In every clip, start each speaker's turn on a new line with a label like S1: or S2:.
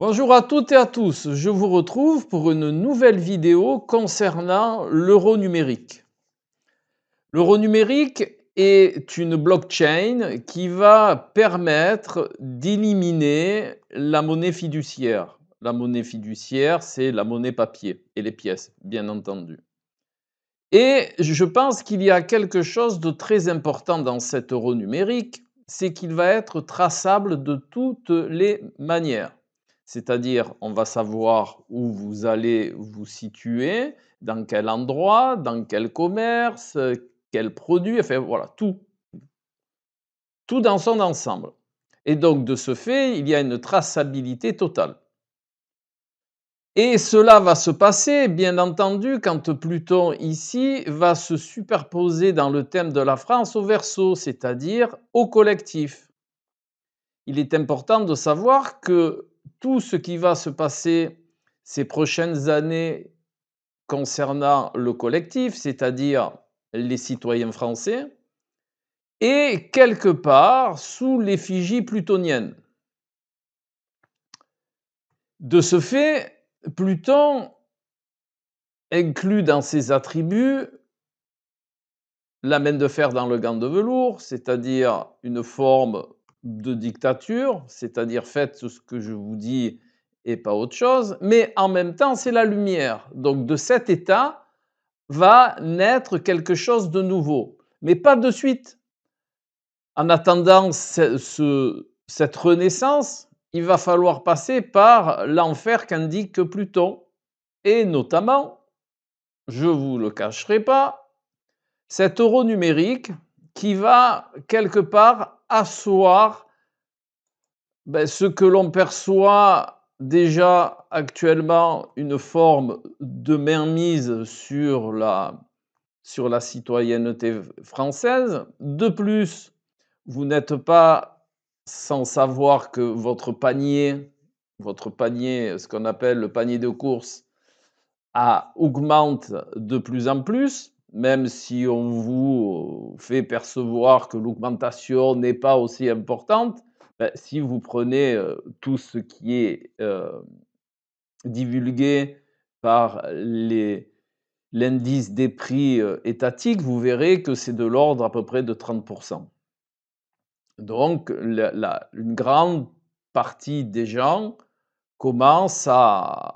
S1: Bonjour à toutes et à tous, je vous retrouve pour une nouvelle vidéo concernant l'euro numérique. L'euro numérique est une blockchain qui va permettre d'éliminer la monnaie fiduciaire. La monnaie fiduciaire, c'est la monnaie papier et les pièces, bien entendu. Et je pense qu'il y a quelque chose de très important dans cet euro numérique, c'est qu'il va être traçable de toutes les manières. C'est-à-dire, on va savoir où vous allez vous situer, dans quel endroit, dans quel commerce, quel produit, enfin voilà, tout dans son ensemble. Et donc, de ce fait, il y a une traçabilité totale. Et cela va se passer, bien entendu, quand Pluton, ici, va se superposer dans le thème de la France au Verseau, c'est-à-dire au collectif. Il est important de savoir que tout ce qui va se passer ces prochaines années concernant le collectif, c'est-à-dire les citoyens français, est quelque part sous l'effigie plutonienne. De ce fait, Pluton inclut dans ses attributs la main de fer dans le gant de velours, c'est-à-dire une forme de dictature, c'est-à-dire faites ce que je vous dis et pas autre chose, mais en même temps, c'est la lumière. Donc de cet état va naître quelque chose de nouveau, mais pas de suite. En attendant cette renaissance, il va falloir passer par l'enfer qu'indique Pluton, et notamment, je ne vous le cacherai pas, cet euro numérique qui va quelque part asseoir ce que l'on perçoit déjà actuellement, une forme de mainmise sur la citoyenneté française. De plus, vous n'êtes pas sans savoir que votre panier, ce qu'on appelle le panier de course, augmente de plus en plus, même si on vous fait percevoir que l'augmentation n'est pas aussi importante. Si vous prenez tout ce qui est divulgué par l'indice des prix étatique, vous verrez que c'est de l'ordre à peu près de 30%. Donc, une grande partie des gens commencent à,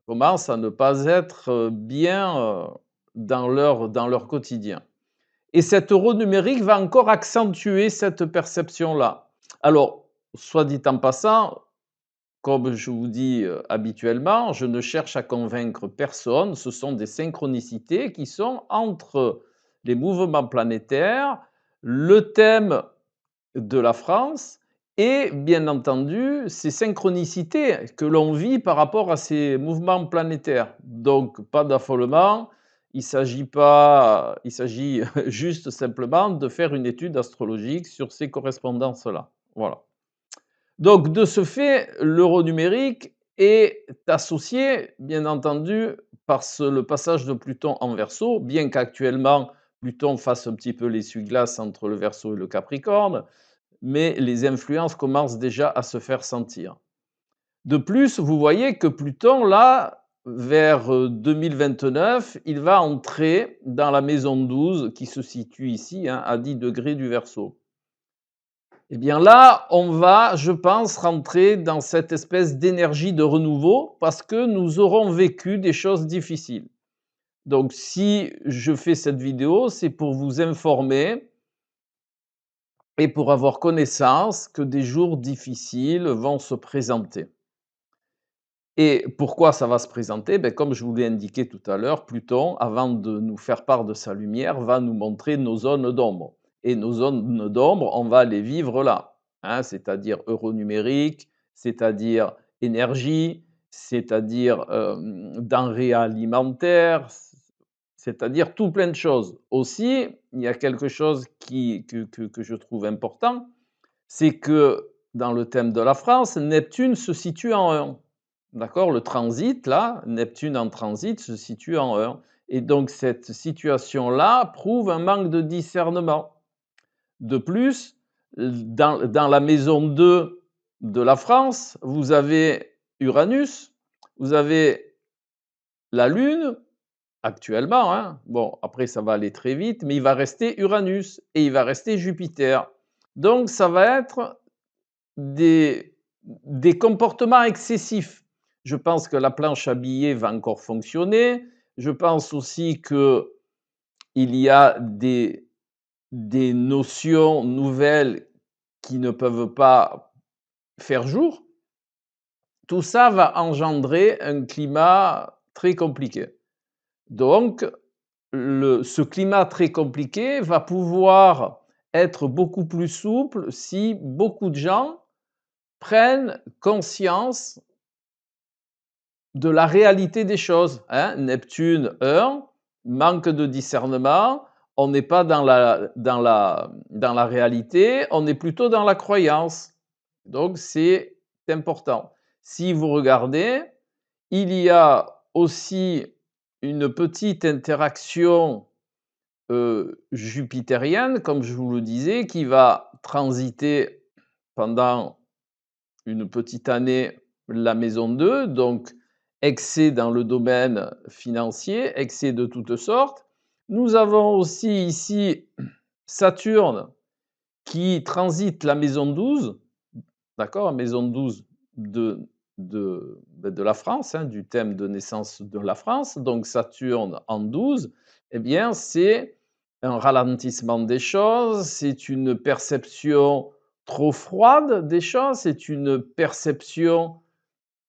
S1: commencent à ne pas être bien dans leur quotidien. Et cet euro numérique va encore accentuer cette perception-là. Alors, soit dit en passant, comme je vous dis habituellement, je ne cherche à convaincre personne, ce sont des synchronicités qui sont entre les mouvements planétaires, le thème de la France et bien entendu ces synchronicités que l'on vit par rapport à ces mouvements planétaires. Donc pas d'affolement, il s'agit juste simplement de faire une étude astrologique sur ces correspondances-là. Voilà. Donc de ce fait, l'euro numérique est associé, bien entendu, par le passage de Pluton en Verseau, bien qu'actuellement Pluton fasse un petit peu l'essuie-glace entre le Verseau et le Capricorne, mais les influences commencent déjà à se faire sentir. De plus, vous voyez que Pluton, là, vers 2029, il va entrer dans la maison 12 qui se situe ici, à 10 degrés du Verseau. Eh bien là, on va, je pense, rentrer dans cette espèce d'énergie de renouveau parce que nous aurons vécu des choses difficiles. Donc si je fais cette vidéo, c'est pour vous informer et pour avoir connaissance que des jours difficiles vont se présenter. Et pourquoi ça va se présenter? Comme je vous l'ai indiqué tout à l'heure, Pluton, avant de nous faire part de sa lumière, va nous montrer nos zones d'ombre. Et nos zones d'ombre, on va les vivre là, hein, c'est-à-dire euronumérique, c'est-à-dire énergie, c'est-à-dire denrées alimentaires, c'est-à-dire tout plein de choses. Aussi, il y a quelque chose que je trouve important, c'est que dans le thème de la France, Neptune se situe en 1. D'accord? Le transit, là, Neptune en transit se situe en 1. Et donc, cette situation-là prouve un manque de discernement. De plus, dans la maison 2 de la France, vous avez Uranus, vous avez la Lune, actuellement, hein. Bon, après ça va aller très vite, mais il va rester Uranus et il va rester Jupiter. Donc ça va être des comportements excessifs. Je pense que la planche à billets va encore fonctionner. Je pense aussi qu'il y a des notions nouvelles qui ne peuvent pas faire jour. Tout ça va engendrer un climat très compliqué. Donc, ce climat très compliqué va pouvoir être beaucoup plus souple si beaucoup de gens prennent conscience de la réalité des choses. Hein. Neptune 1, manque de discernement, on n'est pas dans la réalité, on est plutôt dans la croyance. Donc c'est important. Si vous regardez, il y a aussi une petite interaction jupitérienne, comme je vous le disais, qui va transiter pendant une petite année la maison 2, donc excès dans le domaine financier, excès de toutes sortes. Nous avons aussi ici Saturne qui transite la maison 12, d'accord, la maison 12 de, de la France, hein, du thème de naissance de la France. Donc Saturne en 12, eh bien c'est un ralentissement des choses, c'est une perception trop froide des choses, c'est une perception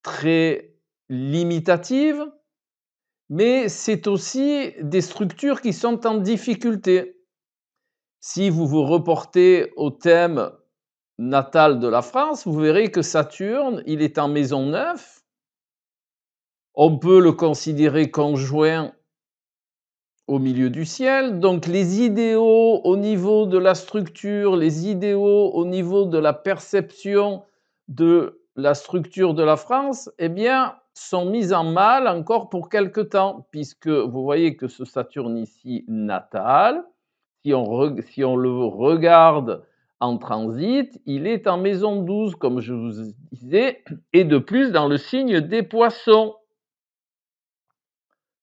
S1: très limitative, mais c'est aussi des structures qui sont en difficulté. Si vous vous reportez au thème natal de la France, vous verrez que Saturne, il est en maison 9. On peut le considérer conjoint au milieu du ciel. Donc les idéaux au niveau de la structure, les idéaux au niveau de la perception de la structure de la France, eh bien, sont mis en mal encore pour quelque temps, puisque vous voyez que ce Saturne ici natal, si on le regarde en transit, il est en maison 12, comme je vous disais, et de plus dans le signe des poissons.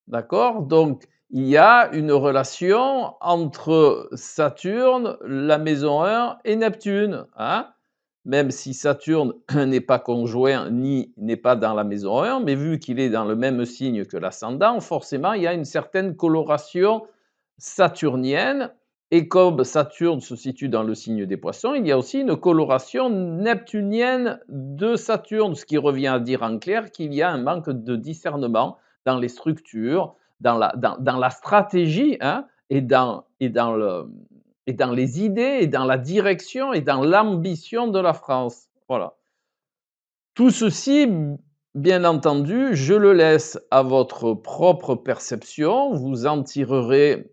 S1: D'accord? Donc, il y a une relation entre Saturne, la maison 1 et Neptune. Hein? Même si Saturne n'est pas conjoint ni n'est pas dans la maison 1, mais vu qu'il est dans le même signe que l'ascendant, forcément, il y a une certaine coloration saturnienne. Et comme Saturne se situe dans le signe des poissons, il y a aussi une coloration neptunienne de Saturne, ce qui revient à dire en clair qu'il y a un manque de discernement dans les structures, dans la stratégie, hein, et dans les idées, et dans la direction, et dans l'ambition de la France. Voilà. Tout ceci, bien entendu, je le laisse à votre propre perception. Vous en tirerez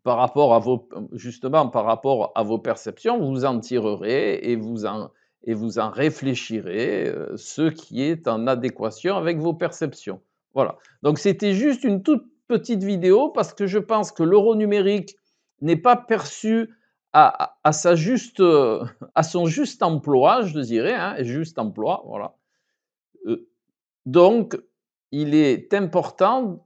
S1: par rapport à vos, justement, par rapport à vos perceptions, vous en tirerez et vous en réfléchirez ce qui est en adéquation avec vos perceptions. Voilà. Donc c'était juste une toute petite vidéo parce que je pense que l'euro numérique n'est pas perçu à sa juste, à son juste emploi, je dirais, hein, juste emploi, voilà. Euh, donc, il est important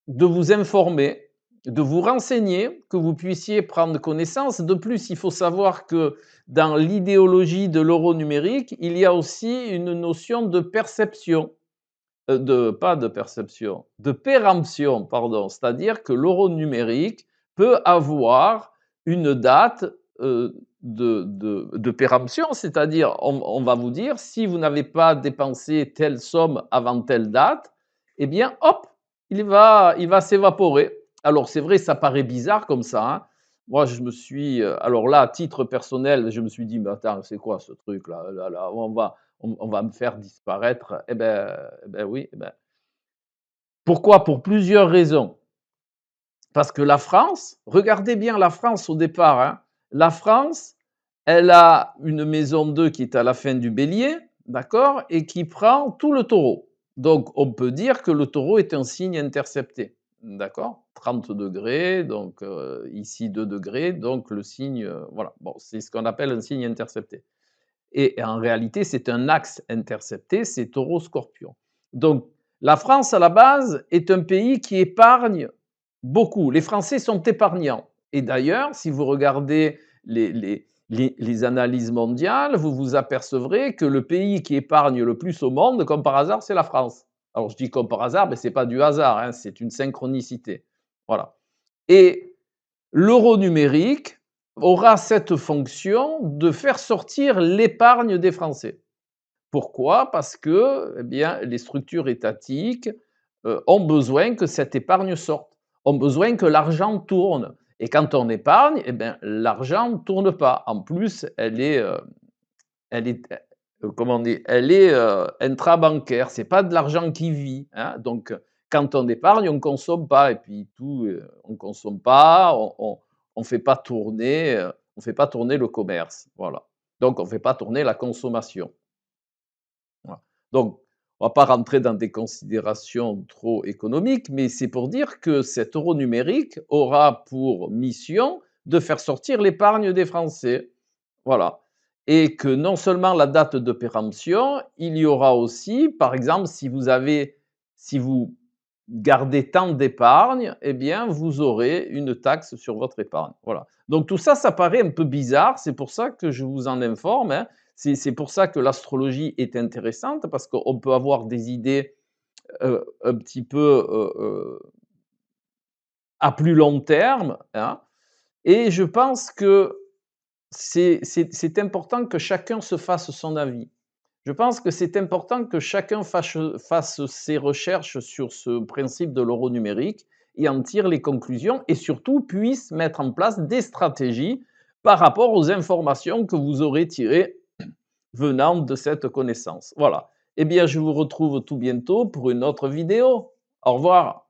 S1: de vous informer, de vous renseigner, que vous puissiez prendre connaissance. De plus, il faut savoir que dans l'idéologie de l'euro numérique, il y a aussi une notion de perception, pas de perception, de péremption, pardon. C'est-à-dire que l'euro numérique peut avoir une date de péremption, c'est-à-dire on va vous dire, si vous n'avez pas dépensé telle somme avant telle date, eh bien, hop, il va s'évaporer. Alors, c'est vrai, ça paraît bizarre comme ça. Hein. Moi, je me suis, alors là, à titre personnel, je me suis dit, mais attends, c'est quoi ce truc-là là, on va me faire disparaître. Eh ben oui. Eh ben. Pourquoi? Pour plusieurs raisons. Parce que la France, regardez bien la France au départ. Hein. La France, elle a une maison 2 qui est à la fin du bélier, d'accord, et qui prend tout le taureau. Donc, on peut dire que le taureau est un signe intercepté, d'accord, 30 degrés, donc ici 2 degrés, donc le signe, voilà, bon, c'est ce qu'on appelle un signe intercepté. et en réalité, c'est un axe intercepté, c'est Taureau-Scorpion. Donc la France, à la base, est un pays qui épargne beaucoup. Les Français sont épargnants et d'ailleurs, si vous regardez les analyses mondiales, vous vous apercevrez que le pays qui épargne le plus au monde, comme par hasard, c'est la France. Alors je dis comme par hasard, mais ce n'est pas du hasard, hein, c'est une synchronicité. Voilà. Et l'euro numérique aura cette fonction de faire sortir l'épargne des Français. Pourquoi? Parce que, eh bien, les structures étatiques ont besoin que cette épargne sorte, ont besoin que l'argent tourne. Et quand on épargne, eh bien, l'argent ne tourne pas. En plus, elle est, comment on dit, elle est intrabancaire. C'est pas de l'argent qui vit, hein. Donc, quand on épargne, on consomme pas. Et puis tout, on consomme pas, on fait pas tourner, on fait pas tourner le commerce. Voilà. Donc, on fait pas tourner la consommation. Voilà. Donc, on ne va pas rentrer dans des considérations trop économiques, mais c'est pour dire que cet euro numérique aura pour mission de faire sortir l'épargne des Français. Voilà. Et que non seulement la date de péremption, il y aura aussi, par exemple, si vous gardez tant d'épargne, eh bien, vous aurez une taxe sur votre épargne. Voilà. Donc tout ça, ça paraît un peu bizarre. C'est pour ça que je vous en informe, hein. C'est pour ça que l'astrologie est intéressante parce qu'on peut avoir des idées un petit peu à plus long terme, hein. Et je pense que c'est important que chacun se fasse son avis. Je pense que c'est important que chacun fasse ses recherches sur ce principe de l'euro numérique et en tire les conclusions et surtout puisse mettre en place des stratégies par rapport aux informations que vous aurez tirées venant de cette connaissance. Voilà. Eh bien, je vous retrouve tout bientôt pour une autre vidéo. Au revoir.